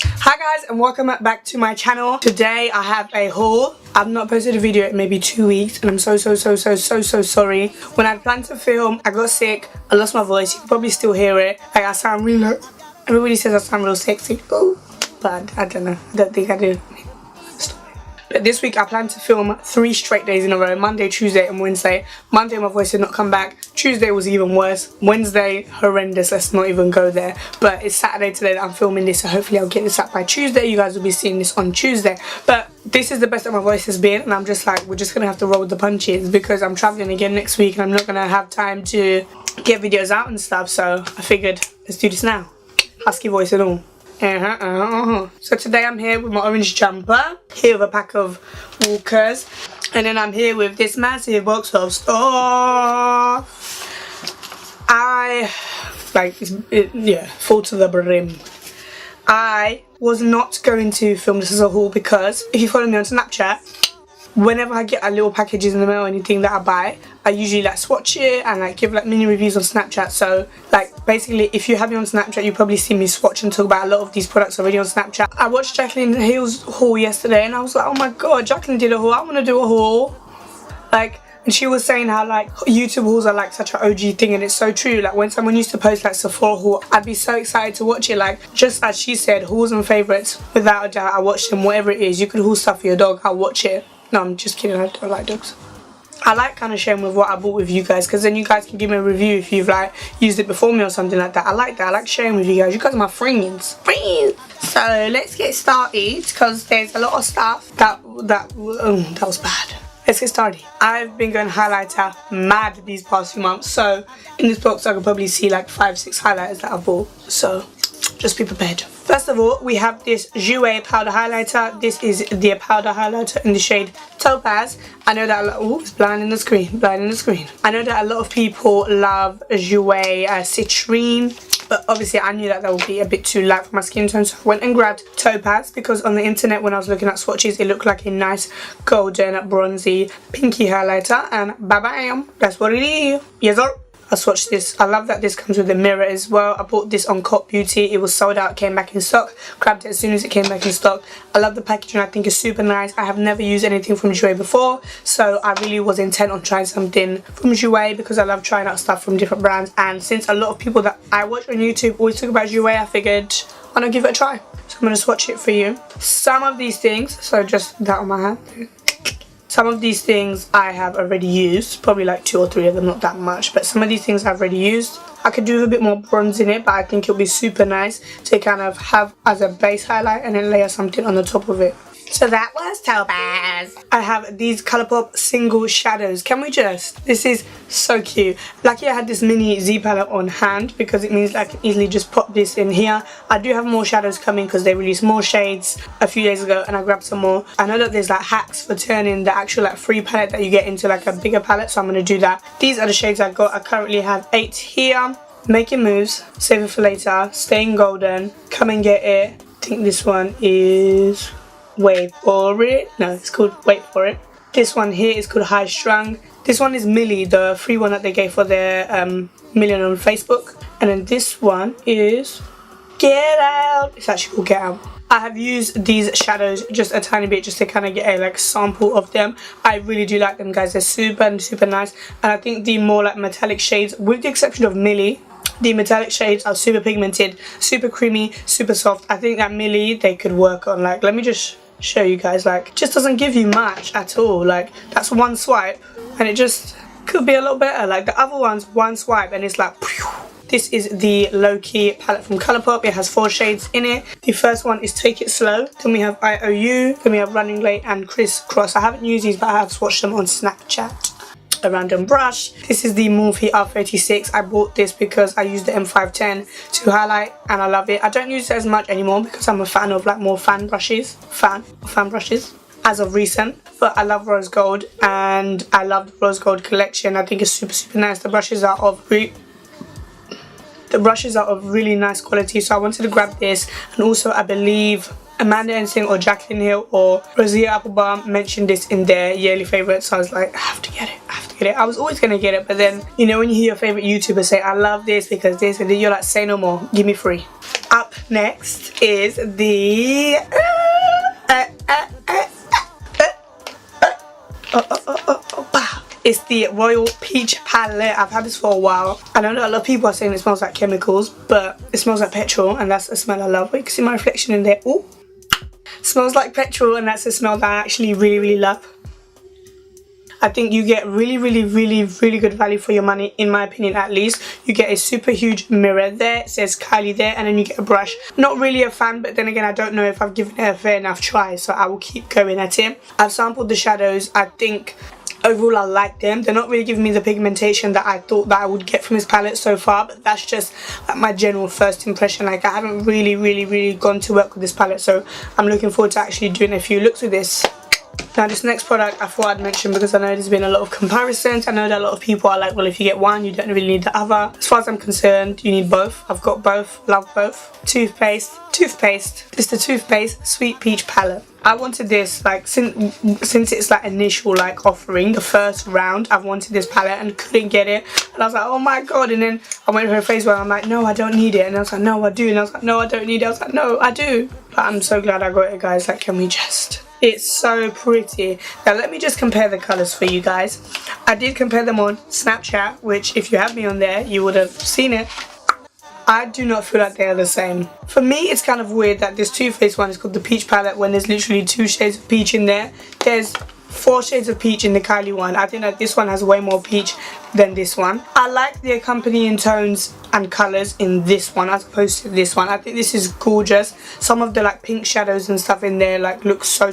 Hi guys, and welcome back to my channel. Today I have a haul. I've not posted a video in maybe 2 weeks and I'm so sorry. When I planned to film, I got sick, I lost my voice. You can probably still hear it. Like, I sound really, everybody says I sound real sexy. Ooh. But I don't know, I don't think I do. But this week I plan to film 3 straight days in a row: Monday, Tuesday and Wednesday. Monday my voice did not come back. Tuesday was even worse. Wednesday, horrendous. Let's not even go there. But it's Saturday today that I'm filming this, so hopefully I'll get this up by Tuesday. You guys will be seeing this on Tuesday. But this is the best that my voice has been, and I'm just like, we're just gonna have to roll with the punches because I'm traveling again next week and I'm not gonna have time to get videos out and stuff. So I figured, let's do this now. Husky voice and all. So today I'm here with my orange jumper, here with a pack of walkers, and then I'm here with this massive box of stuff. Full to the brim. I was not going to film this as a haul because if you follow me on Snapchat, whenever I get little packages in the mail or anything that I buy, I usually like swatch it and like give like mini reviews on Snapchat. So like basically, if you have me on Snapchat, you probably see me swatch and talk about a lot of these products already on Snapchat. I watched Jacqueline Hill's haul yesterday and I was like, oh my god, Jacqueline did a haul, I want to do a haul. Like, and she was saying how like YouTube hauls are like such an OG thing, and it's so true. Like when someone used to post like Sephora haul, I'd be so excited to watch it. Like just as she said, hauls and favourites, without a doubt I watch them. Whatever it is, you could haul stuff for your dog, I'll watch it. No, I'm just kidding, I don't like dogs. I like kind of sharing with what I bought with you guys, because then you guys can give me a review if you've like used it before me or something like that. I like that. I like sharing with you guys. You guys are my friends. So let's get started, because there's a lot of stuff that was bad. Let's get started. I've been going highlighter mad these past few months, so in this box I could probably see like 5-6 highlighters that I bought, so just be prepared. First of all, we have this Jouer powder highlighter. This is the powder highlighter in the shade Topaz. I know that it's blinding the screen, I know that a lot of people love Jouer Citrine, but obviously I knew that would be a bit too light for my skin tone, so I went and grabbed Topaz, because on the internet when I was looking at swatches, it looked like a nice golden, bronzy, pinky highlighter, and bam, that's what it is. Yes sir. I swatched this. I love that this comes with a mirror as well. I bought this on Cop Beauty. It was sold out, came back in stock. Grabbed it as soon as it came back in stock. I love the packaging. I think it's super nice. I have never used anything from Jouer before, so I really was intent on trying something from Jouer because I love trying out stuff from different brands. And since a lot of people that I watch on YouTube always talk about Jouer, I figured why not give it a try. So I'm going to swatch it for you. Some of these things, so just that on my hand. Some of these things I have already used, probably like 2 or 3 of them, not that much, but some of these things I've already used. I could do with a bit more bronze in it, but I think it'll be super nice to kind of have as a base highlight and then layer something on the top of it. So that was Topaz. I have these Colourpop single shadows. Can we just? This is so cute. Lucky I had this mini Z palette on hand because it means I can easily just pop this in here. I do have more shadows coming because they released more shades a few days ago and I grabbed some more. I know that there's like hacks for turning the actual like free palette that you get into like a bigger palette, so I'm going to do that. These are the shades I got. I currently have 8 here. Making Moves, Save It For Later, Staying Golden, Come and Get It. I think this one is... Wait for it. No, it's called Wait For It. This one here is called High Strung. This one is Millie, the free one that they gave for their million on Facebook. And then this one is Get Out. It's actually called Get Out. I have used these shadows just a tiny bit just to kind of get a like sample of them. I really do like them, guys. They're super nice. And I think the more like metallic shades, with the exception of Millie, the metallic shades are super pigmented, super creamy, super soft. I think that Millie they could work on. Like, let me just show you guys. Like, just doesn't give you much at all. Like, that's one swipe and it just could be a lot better. Like the other ones, one swipe and it's like phew. This is the Low Key palette from Colourpop. It has 4 shades in it. The first one is Take It Slow. Then we have IOU. Then we have Running Late and Crisscross. I haven't used these, but I have swatched them on Snapchat. A random brush. This is the Morphe E43 I bought this because I used the M510 to highlight and I love it. I don't use it as much anymore because I'm a fan of like more fan brushes as of recent, but I love rose gold and I love the rose gold collection. I think it's super nice. The brushes are of really nice quality, so I wanted to grab this. And also I believe Amanda Ensing or Jacqueline Hill or Rosita Applebaum mentioned this in their yearly favourites, so I was like, I have to get it. I was always going to get it, but then, you know, when you hear your favourite YouTuber say, I love this because this, and then you're like, say no more, give me free. Up next is the it's the Royal Peach palette. I've had this for a while. I know that a lot of people are saying it smells like chemicals, but it smells like petrol, and that's a smell I love. You can see my reflection in there. Ooh, smells like petrol, and that's a smell that I actually really love. I think you get really good value for your money, in my opinion at least. You get a super huge mirror there, it says Kylie there, and then you get a brush. Not really a fan, but then again I don't know if I've given it a fair enough try, so I will keep going at it. I've sampled the shadows. I think overall I like them. They're not really giving me the pigmentation that I thought that I would get from this palette so far, but that's just like my general first impression. Like I haven't really gone to work with this palette, so I'm looking forward to actually doing a few looks with this. Now this next product I thought I'd mention because I know there's been a lot of comparisons. I know that a lot of people are like, well, if you get one you don't really need the other. As far as I'm concerned, you need both. I've got both, love both. Toothpaste. This is the Toothpaste Sweet Peach palette. I wanted this like since it's like initial like offering, the first round. I've wanted this palette and couldn't get it, and I was like, oh my god. And then I went through a phase where I'm like, no, I don't need it, and I was like, no, I do, and I was like, no, I don't need it, I was like, no, I do. But I'm so glad I got it, guys. Like, can we just... It's so pretty. Now let me just compare the colours for you guys. I did compare them on Snapchat, which if you have me on there you would have seen it. I do not feel like they are the same. For me it's kind of weird that this Too Faced one is called the Peach palette when there's literally 2 shades of peach in there. There's 4 shades of peach in the Kylie one. I think that this one has way more peach than this one. I like the accompanying tones and colours in this one as opposed to this one. I think this is gorgeous. Some of the like pink shadows and stuff in there like look so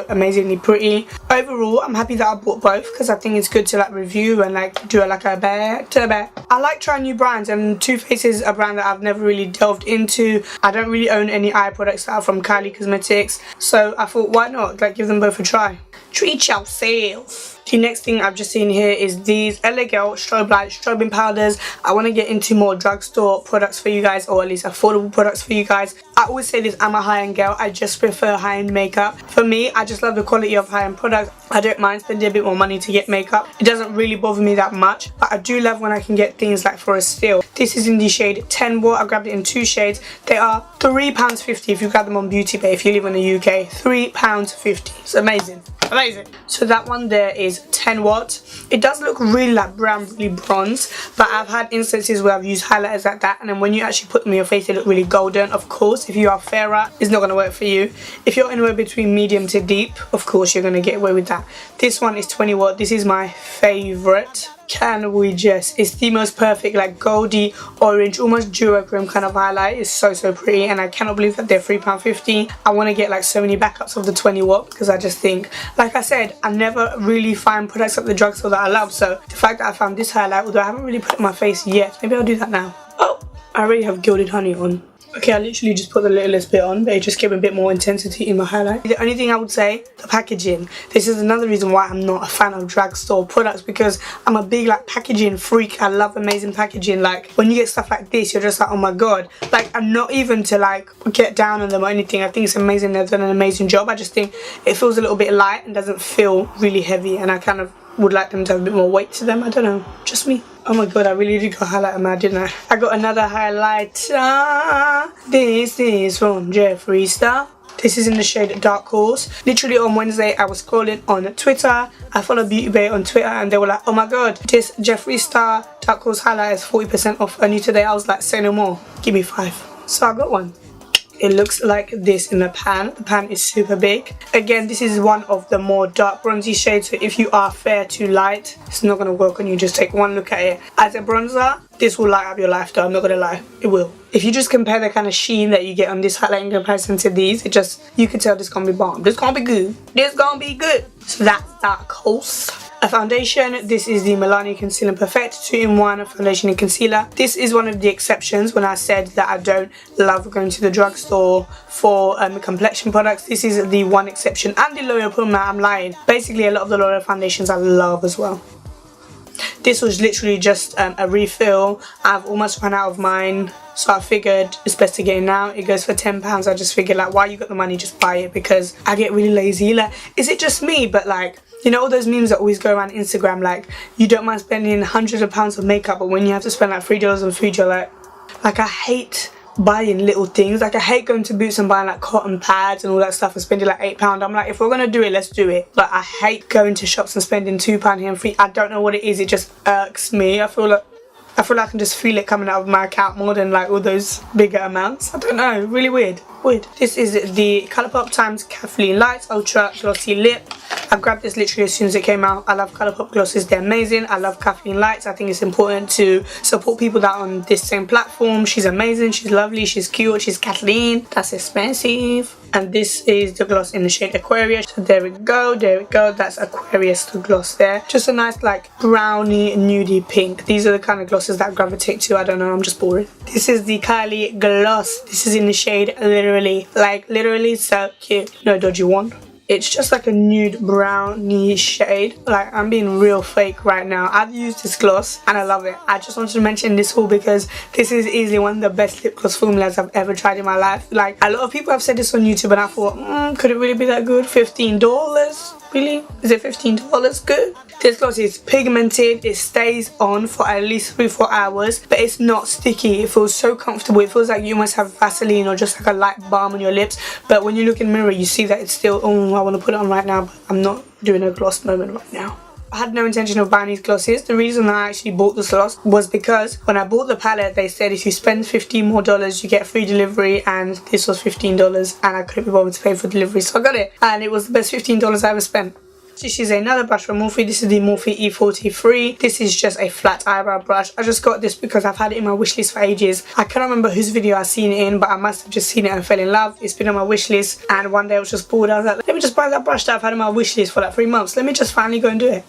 amazingly pretty. Overall I'm happy that I bought both because I think it's good to like review and like do like a back to back. I like trying new brands, and Too Faced is a brand that I've never really delved into. I don't really own any eye products that are from Kylie Cosmetics, so I thought why not like give them both a try. Treat yourself. The next thing I've just seen here is these Elegant Strobelite strobing powders. I want to get into more drugstore products for you guys, or at least affordable products for you guys. I always say this, I'm a high-end girl. I just prefer high-end makeup. For me, I just love the quality of high-end products. I don't mind spending a bit more money to get makeup. It doesn't really bother me that much, but I do love when I can get things like for a steal. This is in the shade 10 Watt. I grabbed it in 2 shades. They are £3.50 if you grab them on Beauty Bay if you live in the UK. £3.50. It's amazing. Amazing. So that one there is 10 Watt. It does look really like brown, really bronze, but I've had instances where I've used highlighters like that, and then when you actually put them in your face they look really golden. Of course, if you are fairer, it's not going to work for you. If you're anywhere between medium to deep, of course you're going to get away with that. This one is 20 Watt. This is my favourite. Can we just... It's the most perfect like goldy orange, almost duochrome kind of highlight. It's so pretty, and I cannot believe that they're £3.50. I want to get like so many backups of the 20 Watt because I just think, like I said, I never really find products at the drugstore that I love. So the fact that I found this highlight, although I haven't really put it on my face yet, maybe I'll do that now. Oh, I already have Gilded Honey on. Okay, I literally just put the littlest bit on, but it just gave a bit more intensity in my highlight. The only thing I would say, the packaging. This is another reason why I'm not a fan of drugstore products, because I'm a big like packaging freak. I love amazing packaging. Like when you get stuff like this, you're just like, oh my god. Like I'm not even to like get down on them or anything. I think it's amazing. They've done an amazing job. I just think it feels a little bit light and doesn't feel really heavy, and I kind of would like them to have a bit more weight to them. I don't know, just me. Oh my god, I really did go highlighter mad, didn't I? I got another highlighter. This is from Jeffree Star. This is in the shade Dark Horse. Literally on Wednesday I was scrolling on Twitter. I follow Beauty Bay on Twitter and they were like, oh my god, this Jeffree Star Dark Horse highlighter is 40% off only today. I was like, say no more, give me 5. So I got one. It looks like this in the pan. The pan is super big. Again, this is one of the more dark bronzy shades, so if you are fair to light, it's not going to work on you. Just take one look at it. As a bronzer, this will light up your life though, I'm not going to lie. It will. If you just compare the kind of sheen that you get on this highlight in comparison to these, it just, you can tell this is going to be bomb. This is going to be good. This is going to be good. So that's Dark Horse. A foundation, this is the Milani Conceal and Perfect 2-in-1 foundation and concealer. This is one of the exceptions when I said that I don't love going to the drugstore for complexion products. This is the one exception, and the L'Oreal Puma, I'm lying. Basically a lot of the L'Oreal foundations I love as well. This was literally just a refill. I've almost run out of mine, so I figured it's best to get it now. It goes for £10. I just figured like, why you got the money, just buy it, because I get really lazy. Like, is it just me? But like, you know all those memes that always go around Instagram, like you don't mind spending hundreds of pounds of makeup, but when you have to spend like $3 on food, you're like I hate buying little things. Like I hate going to Boots and buying like cotton pads and all that stuff and spending like £8. I'm like, if we're gonna do it, let's do it. Like I hate going to shops and spending £2 here and £3. I don't know what it is, it just irks me. I feel like I can just feel it coming out of my account more than like all those bigger amounts. I don't know, really weird. This is the Colourpop times Kathleen Lights Ultra Glossy Lip. I grabbed this literally as soon as it came out. I love Colourpop glosses, they're amazing. I love Kathleen Lights. I think it's important to support people that are on this same platform. She's amazing, she's lovely, she's cute, she's Kathleen. That's expensive. And this is the gloss in the shade Aquarius. So there we go, that's Aquarius, the gloss there. Just a nice like brownie nudie pink. These are the kind of glosses that I gravitate to. I don't know, I'm just bored. This is the Kylie gloss. This is in the shade literally so cute. No dodgy one. It's just like a nude brownie shade. Like, I'm being real fake right now. I've used this gloss and I love it. I just wanted to mention this haul because this is easily one of the best lip gloss formulas I've ever tried in my life. Like, a lot of people have said this on YouTube and I thought, could it really be that good? $15? Really? Is it $15 good? This gloss is pigmented, it stays on for at least 3-4 hours, but it's not sticky. It feels so comfortable. It feels like you must have Vaseline or just like a light balm on your lips, but when you look in the mirror you see that it's still, I want to put it on right now, but I'm not doing a gloss moment right now. I had no intention of buying these glosses. The reason I actually bought this gloss was because when I bought the palette they said if you spend $15 more you get free delivery, and this was $15 and I couldn't be bothered to pay for delivery, so I got it and it was the best $15 I ever spent. This is another brush from Morphe. This is the Morphe E43. This is just a flat eyebrow brush. I just got this because I've had it in my wish list for ages. I cannot remember whose video I've seen it in, but I must have just seen it and fell in love. It's been on my wish list and one day I was just bored. I was like, let me just buy that brush that I've had on my wish list for like 3 months. Let me just finally go and do it.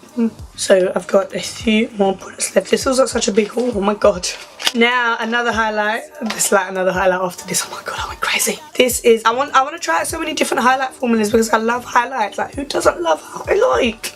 So I've got a few more products left. This feels like such a big haul. Oh my god. Now another highlight. There's like another highlight after this. Oh my god, I went crazy. This is, I want to try out so many different highlight formulas because I love highlights. Like, who doesn't love highlight?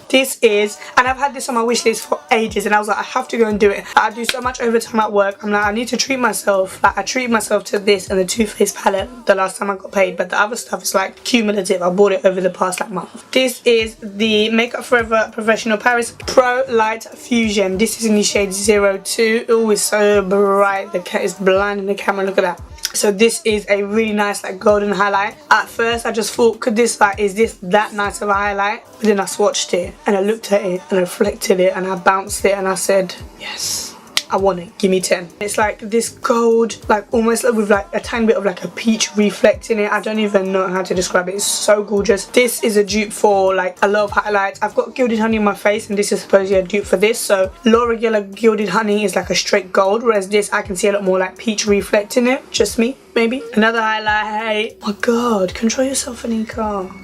This is, and I've had this on my wish list for ages and I was like, I have to go and do it. I do so much overtime at work. I'm like, I need to treat myself. Like, I treat myself to this and the Too Faced palette the last time I got paid, but the other stuff is like cumulative. I bought it over the past like month. This is the Makeup Forever Professional Paris Pro Light Fusion. This is in the shade 02. Oh, it's so bright. The cat is blind in the camera. Look at that. So this is a really nice like golden highlight. At first I just thought, could this like, is this that nice of a highlight? But then I swatched it and I looked at it and I reflected it and I bounced it and I said, yes, I want it, give me 10. It's like this gold, like almost like with like a tiny bit of like a peach reflect in it. I don't even know how to describe it. It's so gorgeous. This is a dupe for like a lot of highlights. I've got Gilded Honey on my face and this is supposedly a dupe for this. So Laura Geller Gilded Honey is like a straight gold, whereas this I can see a lot more like peach reflect in it. Just me, maybe. Another highlight. Oh my god, control yourself, Anika.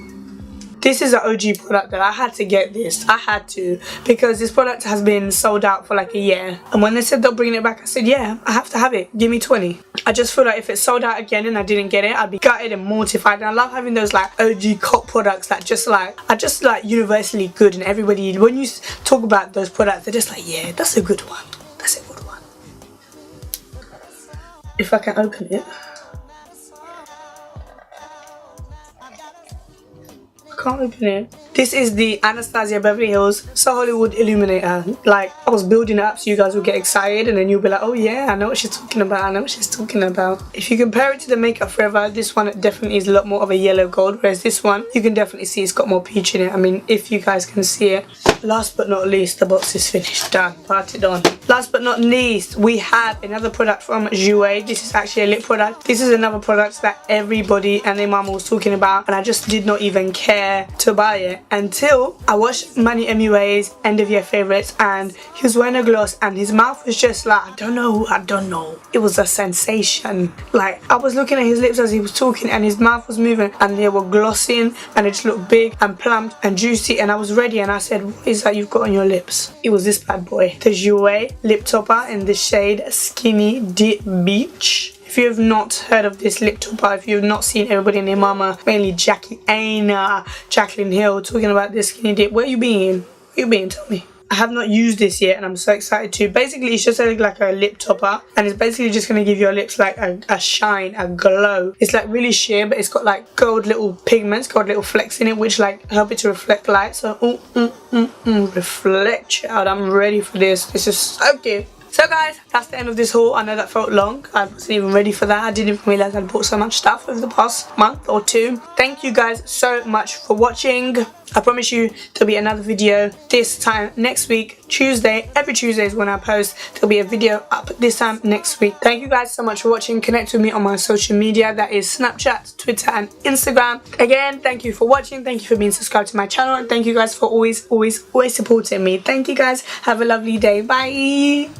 This is an OG product that I had to get this. I had to, because this product has been sold out for like a year. And when they said they'll bring it back, I said, yeah, I have to have it. Give me 20. I just feel like if it's sold out again and I didn't get it, I'd be gutted and mortified. And I love having those like OG cop products that just like, are just like universally good, and everybody, when you talk about those products, they're just like, yeah, that's a good one. That's a good one. If I can open it. Can't open it. This is the Anastasia Beverly Hills So Hollywood Illuminator. Like, I was building it up so you guys would get excited and then you'll be like, oh yeah, I know what she's talking about, I know what she's talking about. If you compare it to the Makeup Forever, this one definitely is a lot more of a yellow gold, whereas this one, you can definitely see it's got more peach in it. I mean, if you guys can see it. Last but not least, the box is finished, done, parted on. Last but not least, we have another product from Jouer. This is actually a lip product. This is another product that everybody and their mama was talking about, and I just did not even care to buy it until I watched Manny MUA's end of year favorites, and he was wearing a gloss and his mouth was just like, I don't know. It was a sensation. Like, I was looking at his lips as he was talking and his mouth was moving and they were glossing and it just looked big and plump and juicy, and I was ready and I said, what is that you've got on your lips? It was this bad boy, the Jouer lip topper in the shade Skinny Dip Beach. If you have not heard of this lip topper, if you have not seen everybody and their mama, mainly Jackie Aina, Jacqueline Hill, talking about this skinny dip, where you been? Where you been? Tell me. I have not used this yet and I'm so excited to. Basically, it's just like a lip topper, and it's basically just going to give your lips like a shine, a glow. It's like really sheer, but it's got like gold little pigments, gold little flecks in it, which like help it to reflect light. So reflect, child. I'm ready for this. This is so cute. So guys, that's the end of this haul. I know that felt long. I wasn't even ready for that. I didn't even realise I'd bought so much stuff over the past month or two. Thank you guys so much for watching. I promise you there'll be another video this time next week, Tuesday. Every Tuesday is when I post. There'll be a video up this time next week. Thank you guys so much for watching. Connect with me on my social media. That is Snapchat, Twitter and Instagram. Again, thank you for watching. Thank you for being subscribed to my channel. And thank you guys for always supporting me. Thank you guys. Have a lovely day. Bye.